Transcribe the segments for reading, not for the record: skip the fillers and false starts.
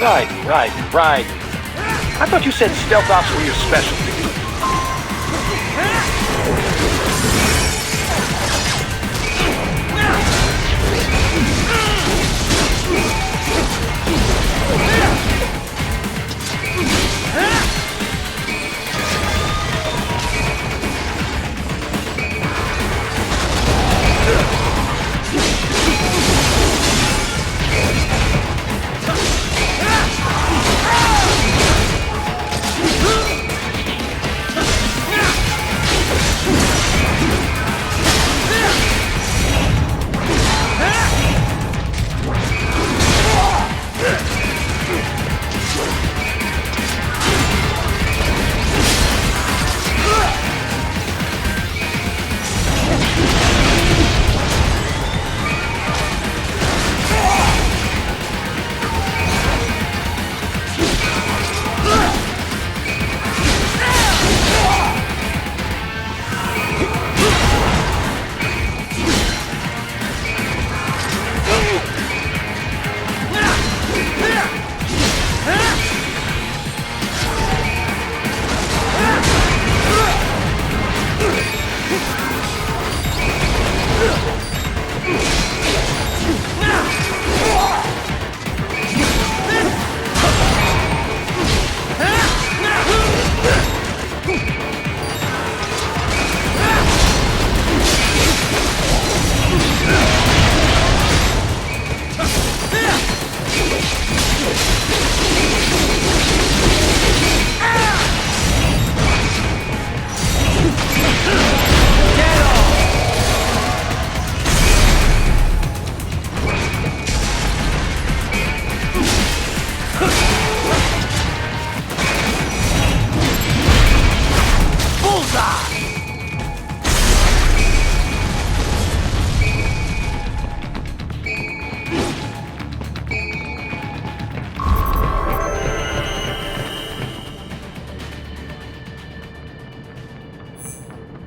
Right. I thought you said stealth ops were your specialty.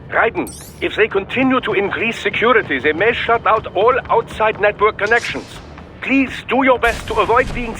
Raiden, if they continue to increase security, they may shut out all outside network connections. Please do your best to avoid being...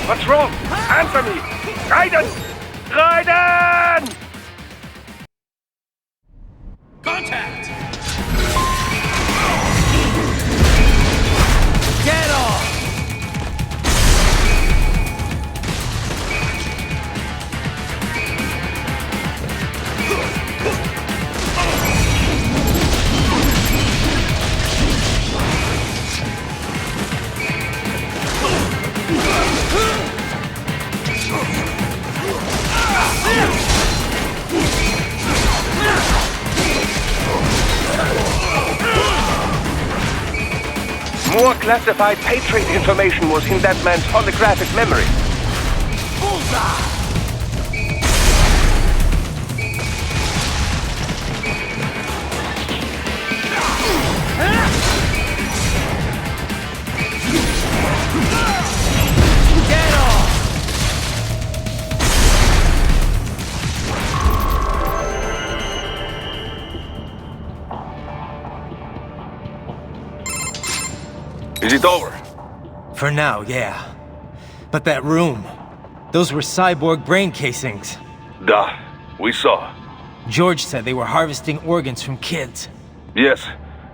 What's wrong? Answer me! Raiden! Raiden! Contact! Get off! More classified Patriot information was in that man's holographic memory. Bullseye! Get off! Is it over? For now, yeah. But that room, those were cyborg brain casings. Duh, we saw. George said they were harvesting organs from kids. Yes,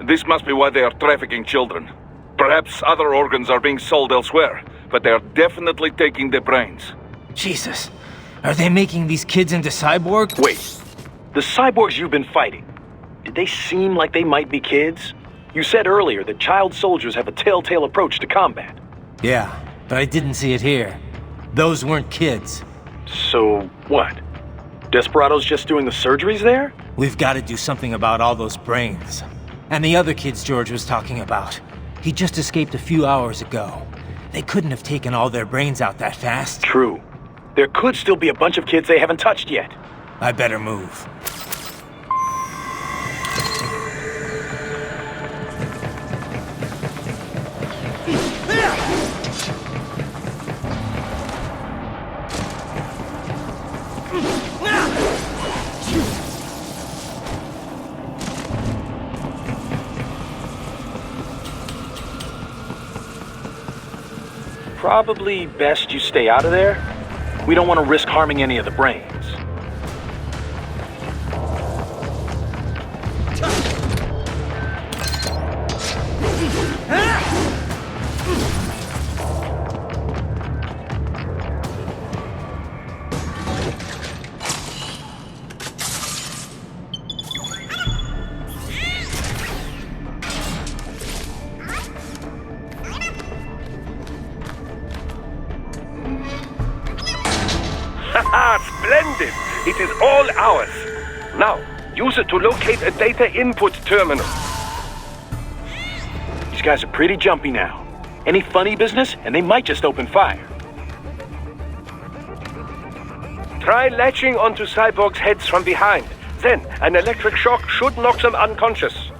This must be why they are trafficking children. Perhaps other organs are being sold elsewhere, but they are definitely taking the brains. Jesus. Are they making these kids into cyborg? Wait. The cyborgs you've been fighting, did they seem like they might be kids? You said earlier that child soldiers have a telltale approach to combat. Yeah, but I didn't see it here. Those weren't kids. So, what? Desperados just doing the surgeries there? We've got to do something about all those brains. And the other kids George was talking about. He just escaped a few hours ago. They couldn't have taken all their brains out that fast. True. There could still be a bunch of kids they haven't touched yet. I better move. Probably best you stay out of there. We don't want to risk harming any of the brains. Haha, splendid! It is all ours. Now, use it to locate a data input terminal. These guys are pretty jumpy now. Any funny business, and they might just open fire. Try latching onto cyborgs' heads from behind. Then, an electric shock should knock them unconscious.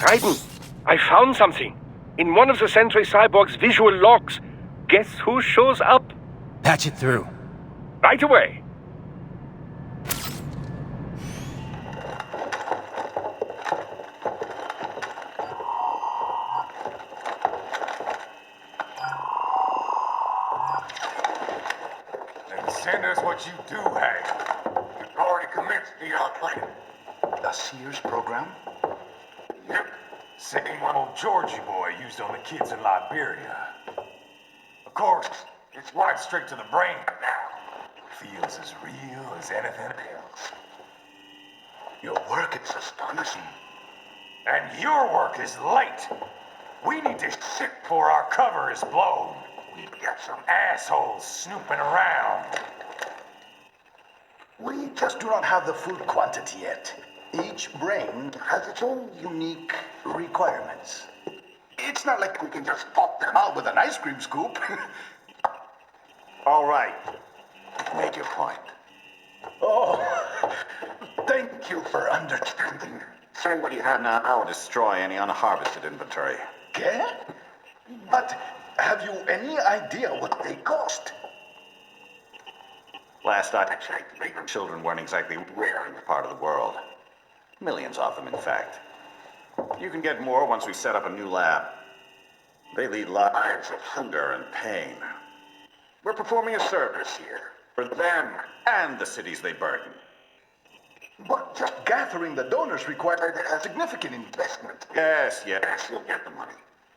Raiden, I found something. In one of the Sentry Cyborg's visual logs. Guess who shows up? Patch it through. Right away. And send us what you do have. You've already commenced the plan. The Sears program? Yep. Same one old Georgie boy used on the kids in Liberia. Of course, it's right straight to the brain now. Feels as real as anything else. Your work is astonishing. And your work is late. We need to shit before our cover is blown. We've got some assholes snooping around. We just do not have the full quantity yet. Each brain has its own unique requirements. It's not like we can just pop them out with an ice cream scoop. All right. Make your point. Oh, thank you for understanding. Send what you have now. I'll destroy any unharvested inventory. Okay? But have you any idea what they cost? Last I checked, children weren't exactly rare in this part of the world. Millions of them, in fact. You can get more once we set up a new lab. They lead lives of hunger and pain. We're performing a service here for them and the cities they burden. But just gathering the donors required a significant investment. Yes, you'll get the money.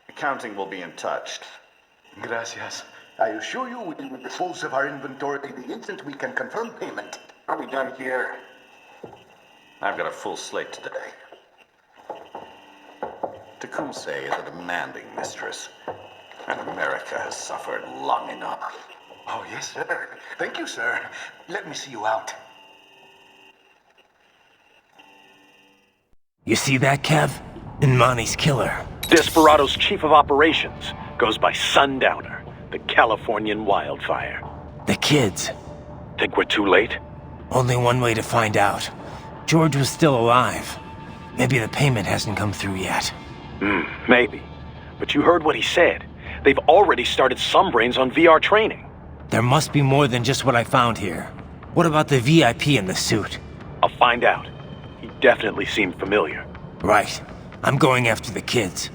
Accounting will be in touch. Gracias. I assure you we will dispose of our inventory the instant we can confirm payment. Are we done here? I've got a full slate today. Tecumseh is a demanding mistress, and America has suffered long enough. Oh, yes, sir. Thank you, sir. Let me see you out. You see that, Kev? Inmani's killer. Desperado's chief of operations goes by Sundowner, the Californian wildfire. The kids. Think we're too late? Only one way to find out. George was still alive. Maybe the payment hasn't come through yet. Maybe. But you heard what he said. They've already started some brains on VR training. There must be more than just what I found here. What about the VIP in the suit? I'll find out. He definitely seemed familiar. Right. I'm going after the kids.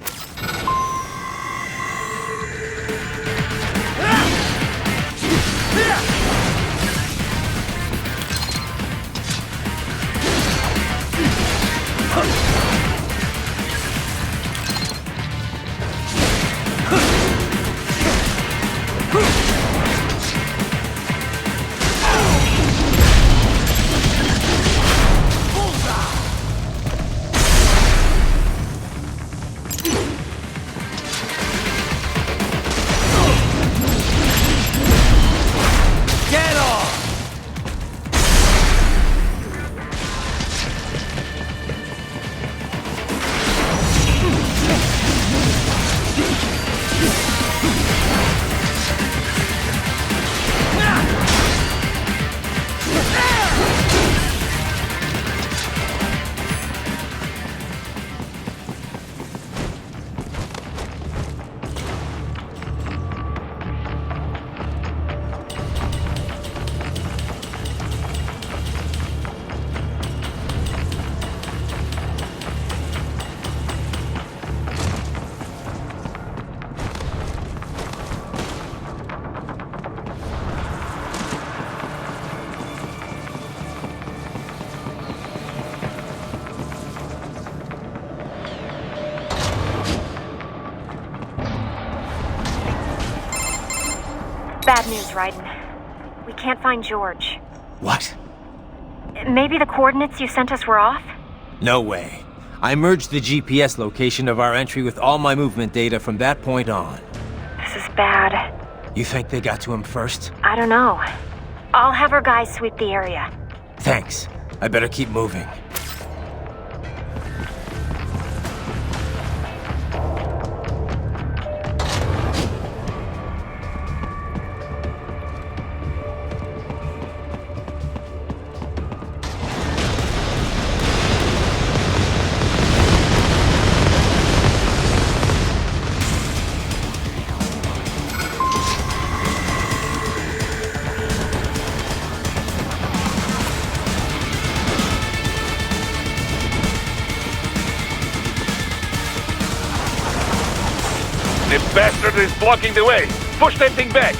Bad news, Raiden. We can't find George. What? Maybe the coordinates you sent us were off? No way. I merged the GPS location of our entry with all my movement data from that point on. This is bad. You think they got to him first? I don't know. I'll have our guys sweep the area. Thanks. I better keep moving. The bastard is blocking the way. Push that thing back.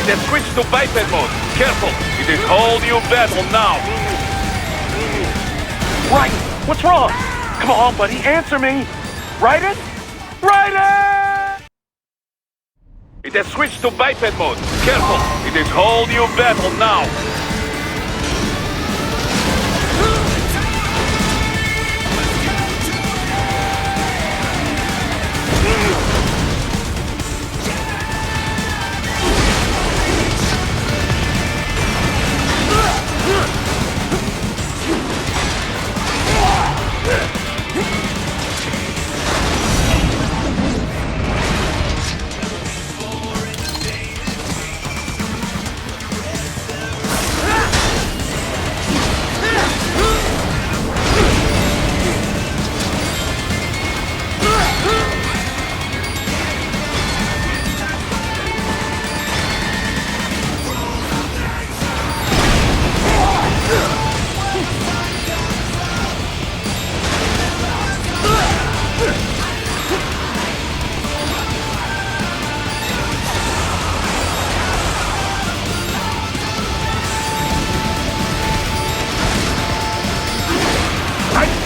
Then switch to biped mode. Careful, it is whole new battle now. Raiden, what's wrong? Come on, buddy, answer me. Raiden? Raiden! It has switched to biped mode. Careful, it is whole new battle now.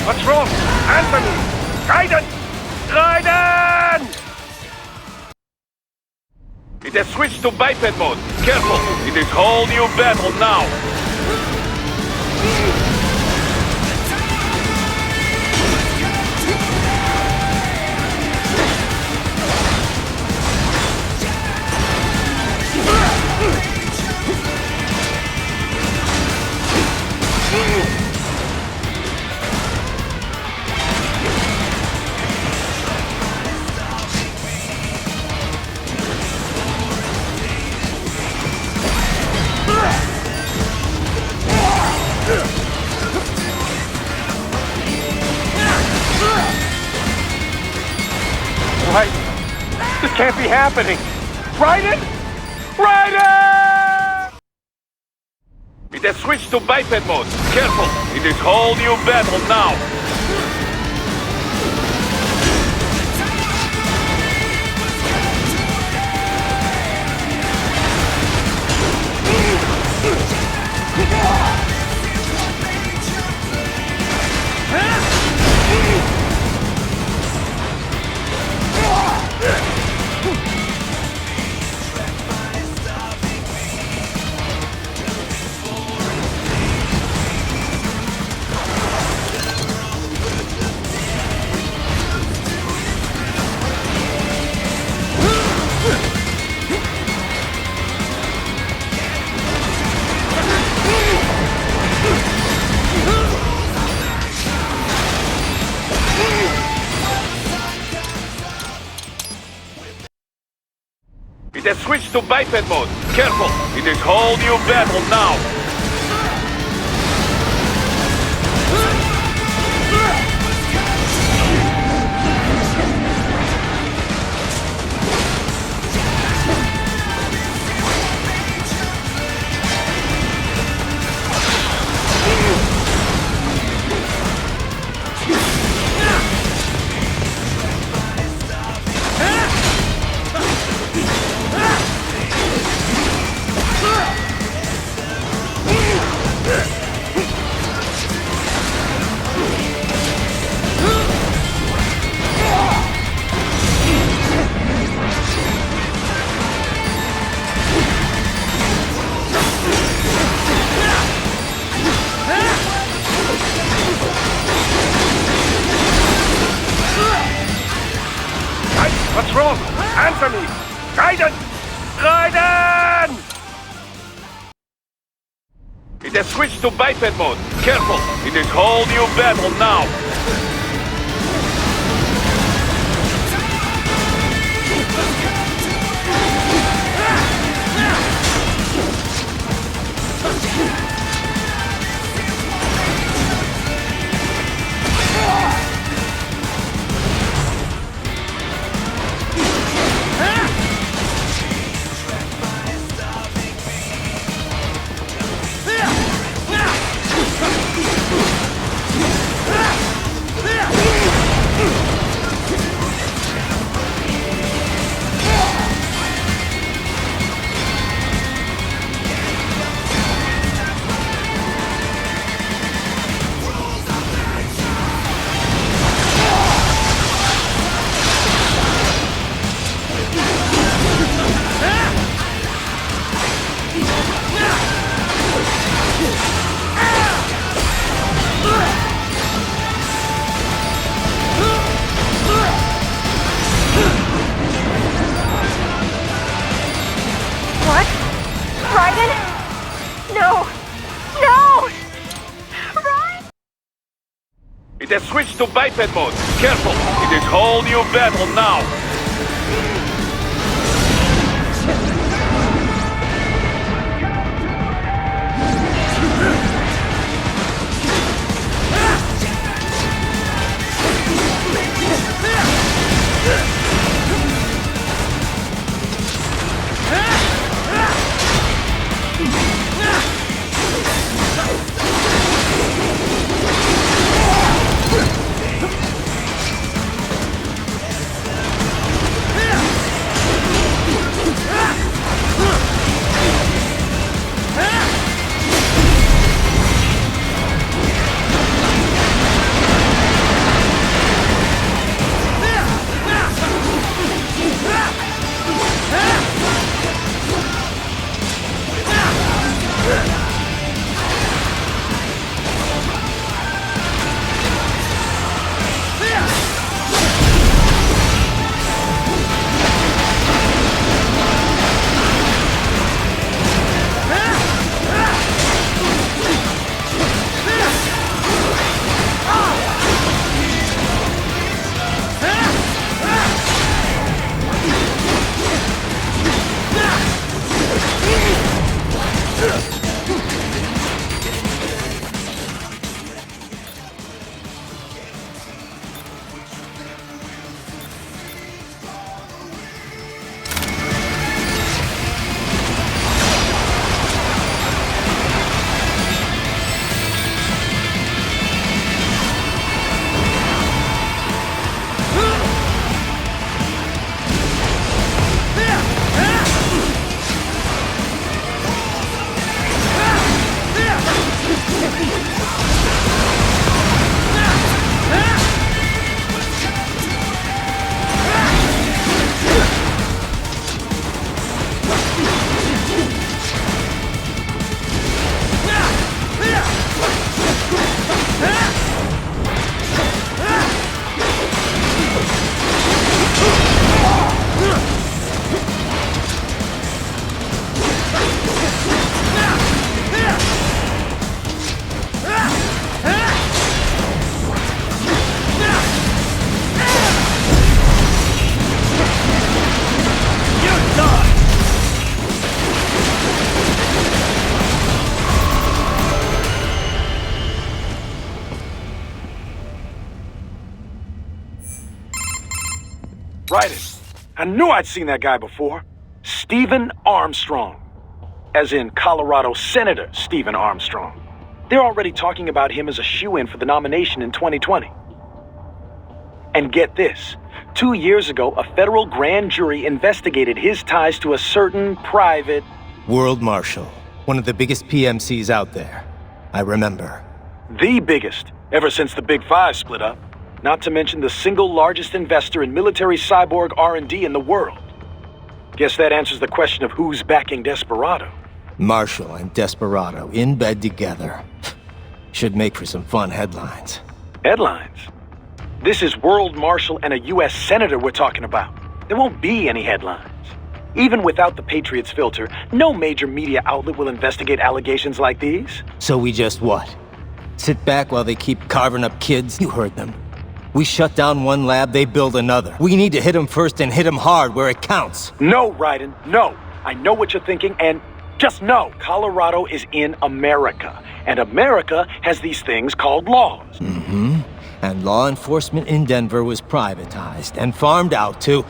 What's wrong? Answer me! Raiden! Raiden! It has switched to biped mode. Careful, it is whole new battle now. Right. This can't be happening. Raiden? Raiden! It has switched to biped mode. Careful, it is whole new battle now. It has switched to biped mode. Careful, it is whole new battle now. What's wrong? Answer me! Raiden! Raiden! It has switched to biped mode. Careful, it is whole new battle now. has switched to biped mode. Careful, it is whole new battle now. Raiden. I knew I'd seen that guy before. Stephen Armstrong. As in Colorado Senator Stephen Armstrong. They're already talking about him as a shoo-in for the nomination in 2020. And get this. 2 years ago, a federal grand jury investigated his ties to a certain private... World Marshal. One of the biggest PMCs out there. I remember. The biggest, ever since the Big Five split up. Not to mention the single largest investor in military cyborg R&D in the world. Guess that answers the question of who's backing Desperado. Marshall and Desperado in bed together. Should make for some fun headlines. Headlines? This is World Marshal and a U.S. Senator we're talking about. There won't be any headlines. Even without the Patriots filter, no major media outlet will investigate allegations like these. So we just what? Sit back while they keep carving up kids? You heard them. We shut down one lab, they build another. We need to hit them first and hit them hard where it counts. No, Raiden, no. I know what you're thinking, and just know, Colorado is in America. And America has these things called laws. Mm-hmm. And law enforcement in Denver was privatized and farmed out to...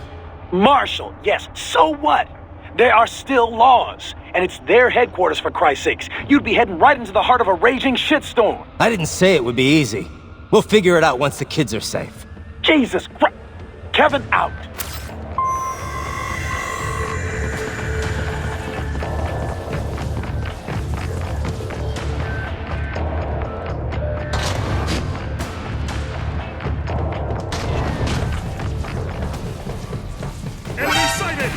Marshall, yes, so what? There are still laws, and it's their headquarters, for Christ's sakes. You'd be heading right into the heart of a raging shitstorm. I didn't say it would be easy. We'll figure it out once the kids are safe. Jesus Christ. Kevin, out. Enemy sighted!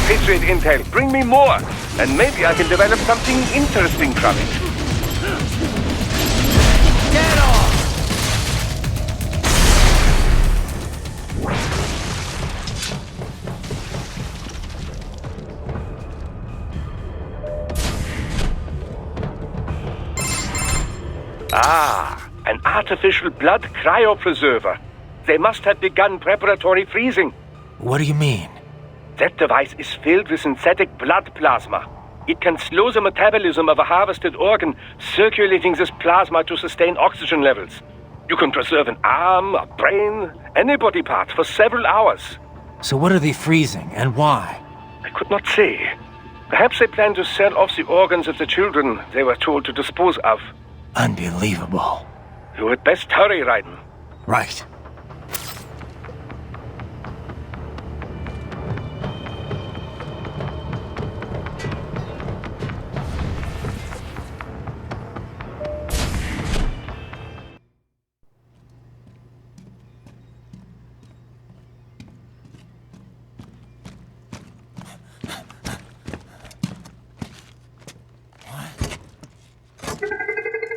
Patriot intel. Bring me more, and maybe I can develop something interesting from it. Get off! Ah, an artificial blood cryopreserver. They must have begun preparatory freezing. What do you mean? That device is filled with synthetic blood plasma. It can slow the metabolism of a harvested organ, circulating this plasma to sustain oxygen levels. You can preserve an arm, a brain, any body part for several hours. So what are they freezing, and why? I could not say. Perhaps they plan to sell off the organs of the children they were told to dispose of. Unbelievable. You had best hurry, Raiden. Right.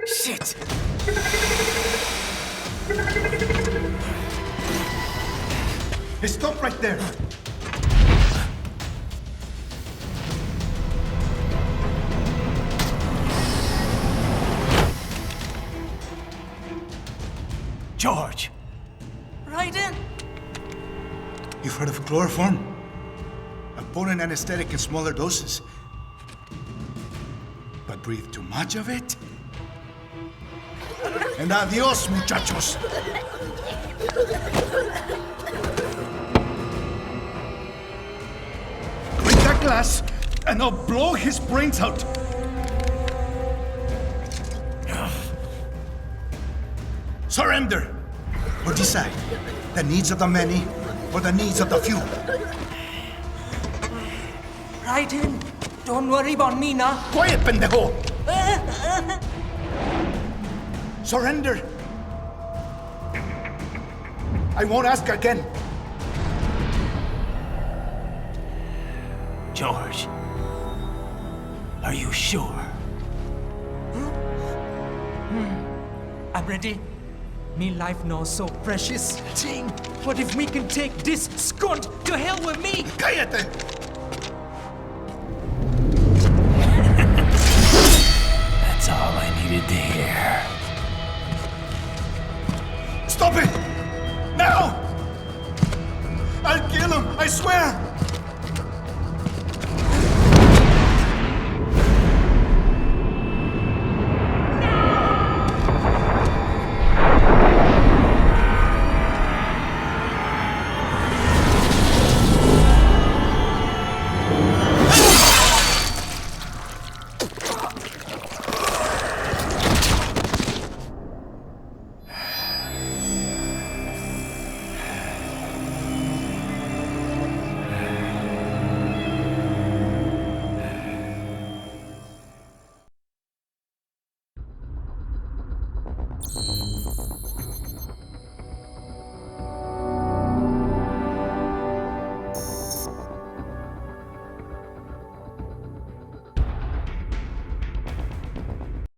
Shit! Hey, stop right there. George! Raiden! You've heard of chloroform? A potent anesthetic in smaller doses. But breathe too much of it? And adios, muchachos! Break that glass, and I'll blow his brains out! Surrender! Or decide. The needs of the many, or the needs of the few. Raiden, don't worry about me now. Quiet, pendejo! Surrender! I won't ask again. George. Are you sure? I'm ready. Me life now so precious. Ting, what if me can take this skunt to hell with me? Cállate! That's all I needed to hear. Stop it! Now! I'll kill him, I swear!